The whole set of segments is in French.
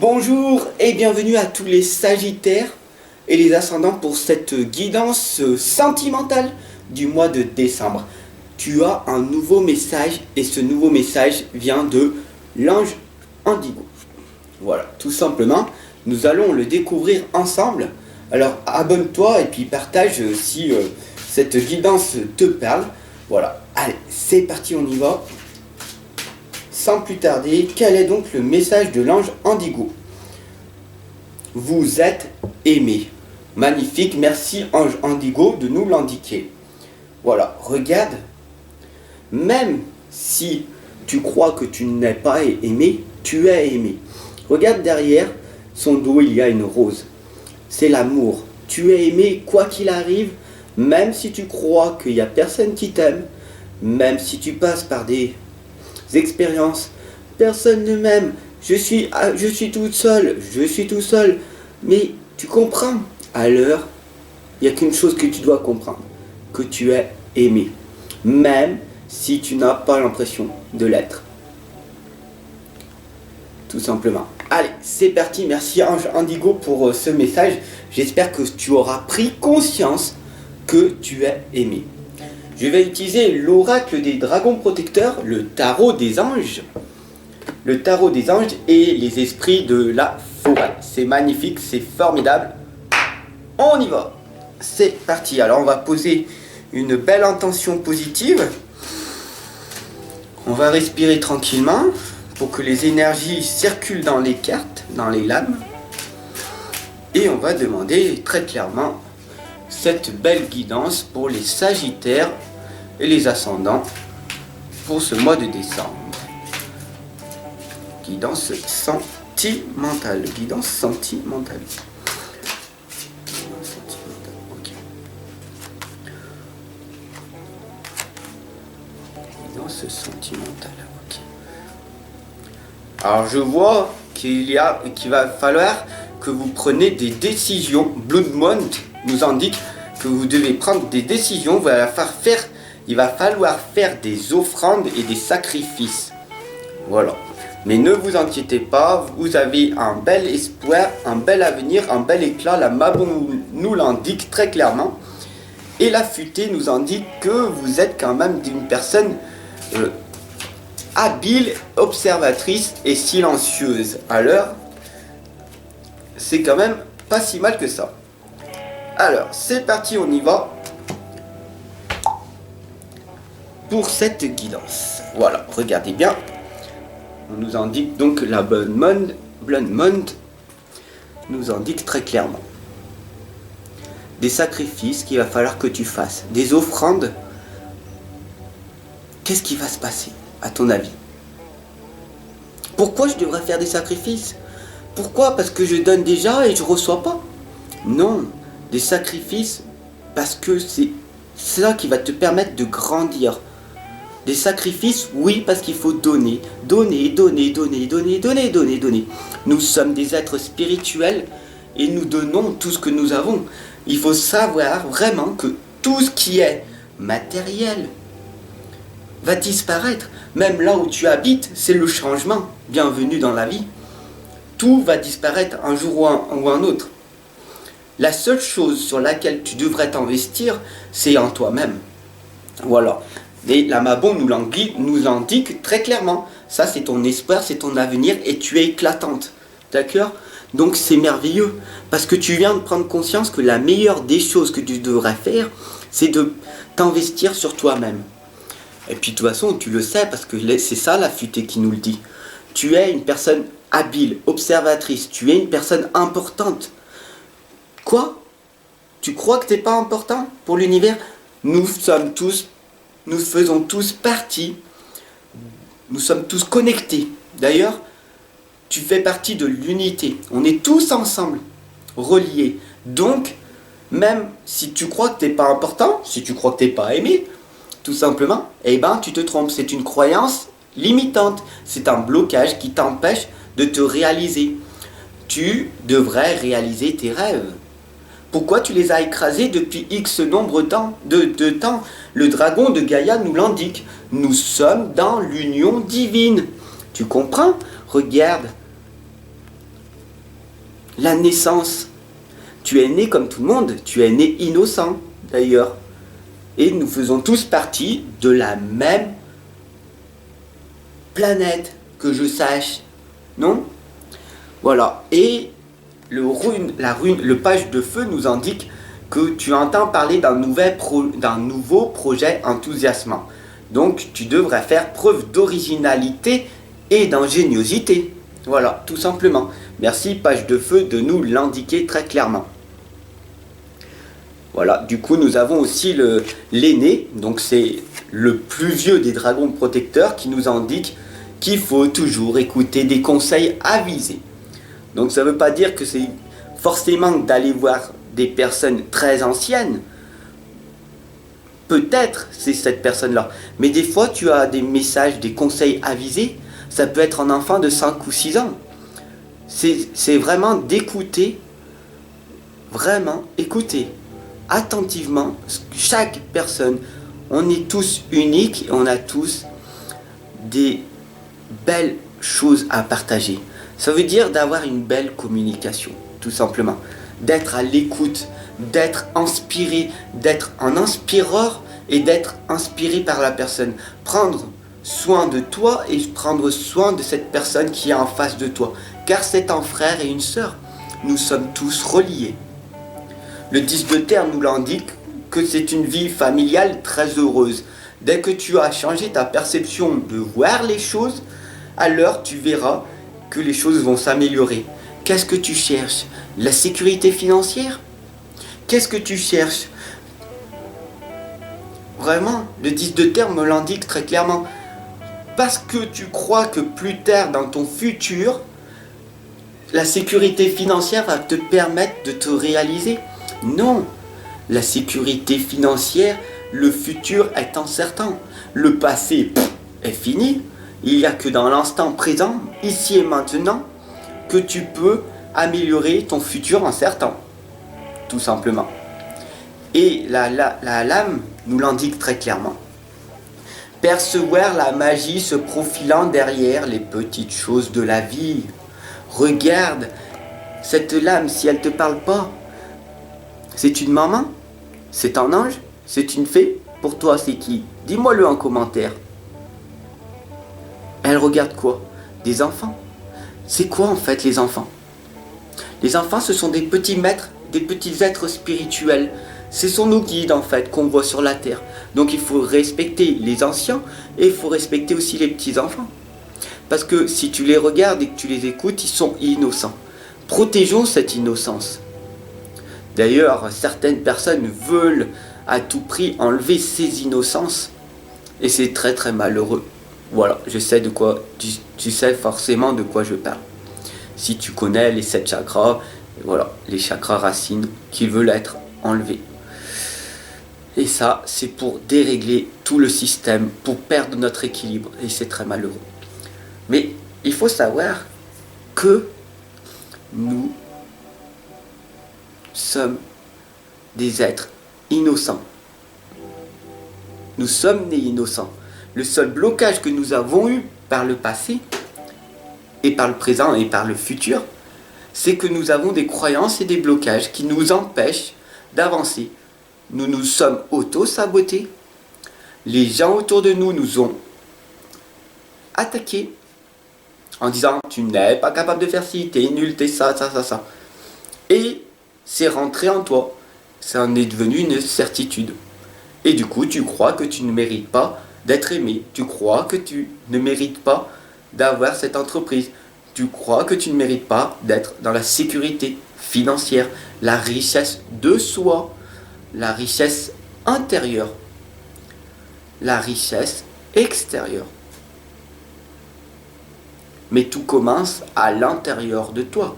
Bonjour et bienvenue à tous les Sagittaires et les ascendants pour cette guidance sentimentale du mois de décembre. Tu as un nouveau message et ce nouveau message vient de l'ange Indigo. Voilà, tout simplement, nous allons le découvrir ensemble. Alors abonne-toi et puis partage si cette guidance te parle. Voilà, allez, c'est parti, on y va. Sans plus tarder, quel est donc le message de l'ange Indigo? Vous êtes aimé. Magnifique, merci ange Indigo de nous l'indiquer. Voilà, regarde. Même si tu crois que tu n'es pas aimé, tu es aimé. Regarde derrière son dos, il y a une rose. C'est l'amour. Tu es aimé quoi qu'il arrive, même si tu crois qu'il n'y a personne qui t'aime, même si tu passes par des expériences, personne ne m'aime, je suis toute seule, je suis tout seul. Mais tu comprends, alors, il n'y a qu'une chose que tu dois comprendre, que tu es aimé, même si tu n'as pas l'impression de l'être. Tout simplement. Allez, c'est parti, merci Ange Indigo pour ce message. J'espère que tu auras pris conscience que tu es aimé. Je vais utiliser l'oracle des dragons protecteurs, le tarot des anges. Le tarot des anges et les esprits de la forêt. C'est magnifique, c'est formidable. On y va. C'est parti. Alors on va poser une belle intention positive. On va respirer tranquillement pour que les énergies circulent dans les cartes, dans les lames. Et on va demander très clairement cette belle guidance pour les Sagittaires et les ascendants pour ce mois de décembre. Guidance sentimentale. Guidance sentimentale. Okay. Guidance sentimentale. Okay. Alors je vois qu'il va falloir que vous preniez des décisions. Blood Moon nous indique que vous devez prendre des décisions. Il va falloir faire des offrandes et des sacrifices. Voilà. Mais ne vous inquiétez pas, vous avez un bel espoir, un bel avenir, un bel éclat. La Mabon nous l'indique très clairement. Et la futée nous indique que vous êtes quand même une personne habile, observatrice et silencieuse. Alors, c'est quand même pas si mal que ça. Alors, c'est parti, on y va pour cette guidance. Voilà, regardez bien. On nous indique donc la Blood Moon nous indique très clairement des sacrifices qu'il va falloir que tu fasses, des offrandes. Qu'est-ce qui va se passer à ton avis? Pourquoi je devrais faire des sacrifices? Pourquoi? Parce que je donne déjà et je reçois pas? Non, des sacrifices parce que c'est ça qui va te permettre de grandir. Des sacrifices, oui, parce qu'il faut donner. Donner. Nous sommes des êtres spirituels et nous donnons tout ce que nous avons. Il faut savoir vraiment que tout ce qui est matériel va disparaître. Même là où tu habites, c'est le changement. Bienvenue dans la vie. Tout va disparaître un jour ou un autre. La seule chose sur laquelle tu devrais t'investir, c'est en toi-même. Voilà. Et la Mabon nous l'indique très clairement. Ça, c'est ton espoir, c'est ton avenir et tu es éclatante. D'accord? Donc c'est merveilleux. Parce que tu viens de prendre conscience que la meilleure des choses que tu devrais faire, c'est de t'investir sur toi-même. Et puis de toute façon, tu le sais, parce que c'est ça la futée qui nous le dit. Tu es une personne habile, observatrice. Tu es une personne importante. Quoi? Tu crois que tu n'es pas important pour l'univers? Nous faisons tous partie, nous sommes tous connectés. D'ailleurs, tu fais partie de l'unité. On est tous ensemble, reliés. Donc, même si tu crois que tu n'es pas important, si tu crois que tu n'es pas aimé, tout simplement, eh ben, tu te trompes. C'est une croyance limitante. C'est un blocage qui t'empêche de te réaliser. Tu devrais réaliser tes rêves. Pourquoi tu les as écrasés depuis X nombre de temps? Le dragon de Gaïa nous l'indique. Nous sommes dans l'union divine. Tu comprends? Regarde. la naissance. Tu es né comme tout le monde, tu es né innocent d'ailleurs. Et nous faisons tous partie de la même planète, que je sache. Non? Voilà. Et le page de feu nous indique que tu entends parler d'un nouveau projet enthousiasmant. Donc tu devrais faire preuve d'originalité et d'ingéniosité. Voilà, tout simplement. Merci, page de feu, de nous l'indiquer très clairement. Voilà, du coup nous avons aussi l'aîné, donc c'est le plus vieux des dragons protecteurs qui nous indique qu'il faut toujours écouter des conseils avisés. Donc ça ne veut pas dire que c'est forcément d'aller voir des personnes très anciennes. Peut-être c'est cette personne-là. Mais des fois tu as des messages, des conseils avisés. Ça peut être un enfant de 5 ou 6 ans. C'est vraiment d'écouter. Vraiment écouter attentivement chaque personne. On est tous uniques et on a tous des belles choses à partager. Ça veut dire d'avoir une belle communication, tout simplement. D'être à l'écoute, d'être inspiré, d'être un inspireur et d'être inspiré par la personne. Prendre soin de toi et prendre soin de cette personne qui est en face de toi. Car c'est un frère et une sœur. Nous sommes tous reliés. Le 10 de terre nous l'indique que c'est une vie familiale très heureuse. Dès que tu as changé ta perception de voir les choses, alors tu verras que les choses vont s'améliorer. Qu'est-ce que tu cherches? La sécurité financière? Qu'est-ce que tu cherches? Vraiment, le 10 de terre me l'indique très clairement. Parce que tu crois que plus tard dans ton futur, la sécurité financière va te permettre de te réaliser. Non, la sécurité financière, le futur est incertain. Le passé est fini. Il n'y a que dans l'instant présent, ici et maintenant, que tu peux améliorer ton futur incertain. Tout simplement. Et la lame nous l'indique très clairement. Percevoir la magie se profilant derrière les petites choses de la vie. Regarde cette lame, si elle ne te parle pas. C'est une maman? C'est un ange? C'est une fée? Pour toi, c'est qui? Dis-moi-le en commentaire. Elle regarde quoi? Des enfants? C'est quoi en fait les enfants? Les enfants, ce sont des petits maîtres, des petits êtres spirituels. Ce sont nos guides en fait qu'on voit sur la terre. Donc il faut respecter les anciens et il faut respecter aussi les petits enfants. Parce que si tu les regardes et que tu les écoutes, ils sont innocents. Protégeons cette innocence. D'ailleurs, certaines personnes veulent à tout prix enlever ces innocences. Et c'est très très malheureux. Voilà, je sais de quoi, tu sais forcément de quoi je parle. Si tu connais les 7 chakras, voilà, les chakras racines qui veulent être enlevés. Et ça, c'est pour dérégler tout le système, pour perdre notre équilibre. Et c'est très malheureux. Mais il faut savoir que nous sommes des êtres innocents. Nous sommes nés innocents. Le seul blocage que nous avons eu par le passé, et par le présent et par le futur, c'est que nous avons des croyances et des blocages qui nous empêchent d'avancer. Nous nous sommes auto-sabotés. Les gens autour de nous nous ont attaqués en disant « tu n'es pas capable de faire ci, t'es nul, t'es ça, ça, ça, ça ». Et c'est rentré en toi. Ça en est devenu une certitude. Et du coup, tu crois que tu ne mérites pas d'être aimé. Tu crois que tu ne mérites pas d'avoir cette entreprise. Tu crois que tu ne mérites pas d'être dans la sécurité financière, la richesse de soi, la richesse intérieure, la richesse extérieure. Mais tout commence à l'intérieur de toi.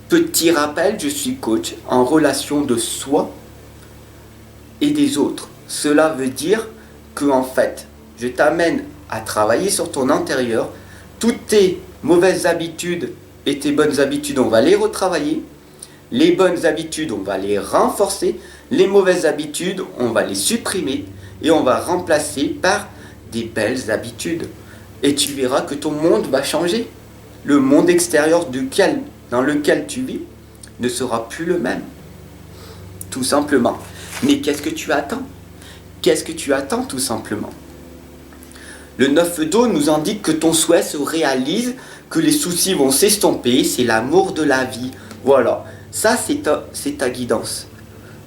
Petit rappel, je suis coach en relation de soi et des autres. Cela veut dire que en fait, je t'amène à travailler sur ton intérieur. Toutes tes mauvaises habitudes et tes bonnes habitudes, on va les retravailler. Les bonnes habitudes, on va les renforcer. Les mauvaises habitudes, on va les supprimer. Et on va remplacer par des belles habitudes. Et tu verras que ton monde va changer. le monde extérieur dans lequel tu vis ne sera plus le même. Tout simplement. Mais qu'est-ce que tu attends? Qu'est-ce que tu attends tout simplement? Le 9 d'eau nous indique que ton souhait se réalise, que les soucis vont s'estomper, c'est l'amour de la vie. Voilà, ça c'est ta guidance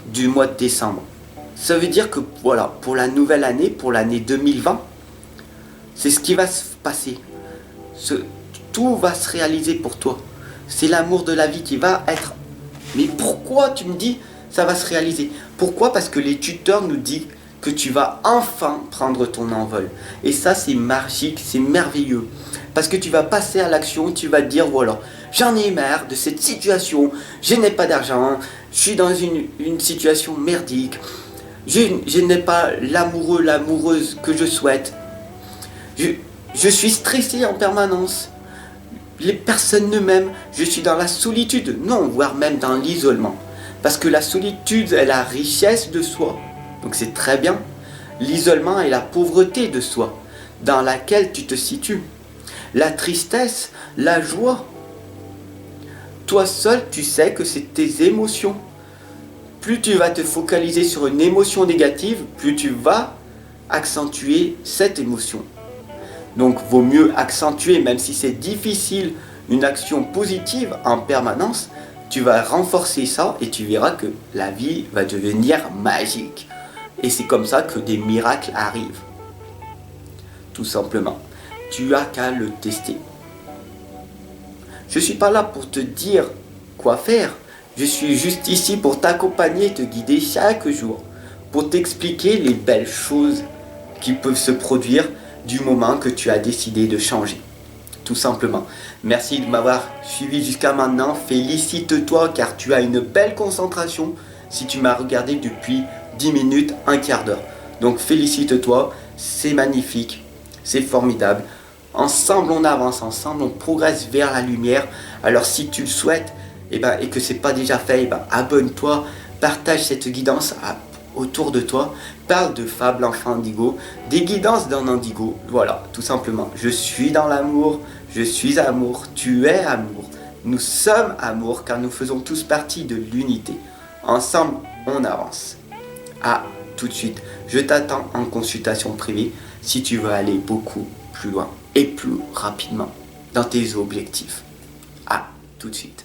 du mois de décembre. Ça veut dire que voilà, pour la nouvelle année, pour l'année 2020, c'est ce qui va se passer. Tout va se réaliser pour toi. C'est l'amour de la vie qui va être... Mais pourquoi tu me dis ça va se réaliser? Pourquoi? Parce que les tuteurs nous disent que tu vas enfin prendre ton envol. Et ça, c'est magique, c'est merveilleux. Parce que tu vas passer à l'action, tu vas te dire, voilà, j'en ai marre de cette situation, je n'ai pas d'argent, je suis dans une situation merdique, je n'ai pas l'amoureux, l'amoureuse que je souhaite. Je suis stressé en permanence. Les personnes ne m'aiment, je suis dans la solitude, non, voire même dans l'isolement. Parce que la solitude est la richesse de soi. Donc c'est très bien. L'isolement est la pauvreté de soi, dans laquelle tu te situes. La tristesse, la joie. Toi seul, tu sais que c'est tes émotions. Plus tu vas te focaliser sur une émotion négative, plus tu vas accentuer cette émotion. Donc vaut mieux accentuer, même si c'est difficile, une action positive en permanence. Tu vas renforcer ça et tu verras que la vie va devenir magique. Et c'est comme ça que des miracles arrivent. Tout simplement. Tu as qu'à le tester. Je ne suis pas là pour te dire quoi faire. Je suis juste ici pour t'accompagner et te guider chaque jour. Pour t'expliquer les belles choses qui peuvent se produire du moment que tu as décidé de changer. Tout simplement. Merci de m'avoir suivi jusqu'à maintenant. Félicite-toi car tu as une belle concentration si tu m'as regardé depuis 10 minutes, un quart d'heure. Donc félicite-toi, c'est magnifique, c'est formidable. Ensemble on avance, ensemble on progresse vers la lumière. Alors si tu le souhaites et que c'est pas déjà fait, abonne-toi, partage cette guidance autour de toi, parle de Fab l'enfant indigo, des guidances d'un indigo. Voilà, tout simplement. Je suis dans l'amour, je suis amour, tu es amour. Nous sommes amour car nous faisons tous partie de l'unité. Ensemble on avance. À tout de suite. Je t'attends en consultation privée si tu veux aller beaucoup plus loin et plus rapidement dans tes objectifs. À tout de suite.